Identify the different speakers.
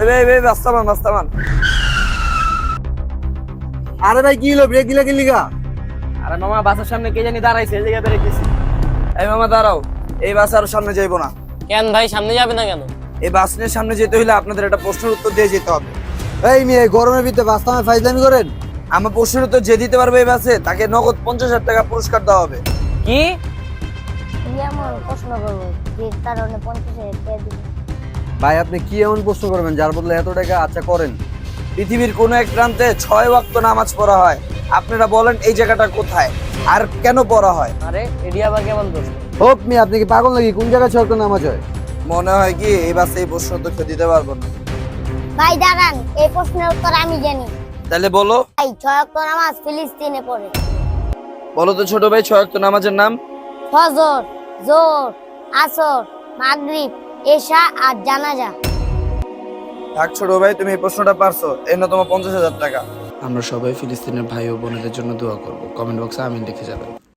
Speaker 1: ভাই বাস্তামান।
Speaker 2: আরে ভাই কি হলো, ব্রেক দিলা কি লিগা?
Speaker 1: আরে মামা বাসের সামনে কে জানি দাঁড়াইছে, এই জায়গায় বেরিয়ে গেছি। এই মামা দাঁড়াও, এই বাস আর সামনে যাইবো না।
Speaker 3: কেন ভাই, সামনে যাবে না কেন?
Speaker 1: এই বাস নিয়ে সামনে যেতে হলে আপনাদের একটা প্রশ্নের উত্তর দিয়ে যেতে হবে।
Speaker 2: এই মেয়ে, গরমের ভিতরে বাস্তামে ফাইজলামি করেন?
Speaker 1: আমার প্রশ্নের উত্তর যে দিতে পারবে এই বাসে তাকে নগদ 50,000 টাকা পুরস্কার দেওয়া হবে।
Speaker 3: কি?
Speaker 4: কি এমন প্রশ্ন করবো যে কারণে 50,000 টাকা দিব?
Speaker 2: ভাই আপনি কি এমন প্রশ্ন করবেন যার বদলে এত টাকা? আচ্ছা করেন।
Speaker 1: পৃথিবীর কোন এক প্রান্তে 6 ওয়াক্ত নামাজ পড়া হয়। আপনারা বলেন এই জায়গাটা কোথায় আর কেন পড়া হয়?
Speaker 3: আরে এডি আবার কেমন প্রশ্ন?
Speaker 2: হোপ মেয়ে, আপনি কি পাগল নাকি? কোন জায়গায় ছয়টা নামাজ হয়?
Speaker 1: মনে হয় কি এই বাসে এই প্রশ্ন উত্তর কেউ দিতে পারবো না।
Speaker 4: ভাই দাঁড়ান, এই প্রশ্নের উত্তর আমি জানি।
Speaker 1: তাহলে বলো।
Speaker 4: ভাই 6 ওয়াক্ত নামাজ ফিলিস্তিনে পড়ে।
Speaker 1: বলো তো ছোট ভাই, 6 ওয়াক্ত নামাজের নাম?
Speaker 4: ফজর, জোহর, আসর, মাগরিব, এশা আর জানাজা।
Speaker 1: থাক ছোট ভাই, তুমি এই প্রশ্নটা পারছো, এই না তোমার 50,000 টাকা।
Speaker 5: আমরা সবাই ফিলিস্তিনের ভাই ও বোনেদের জন্য দোয়া করব। কমেন্ট বক্সে আমিন লিখে যাবেন।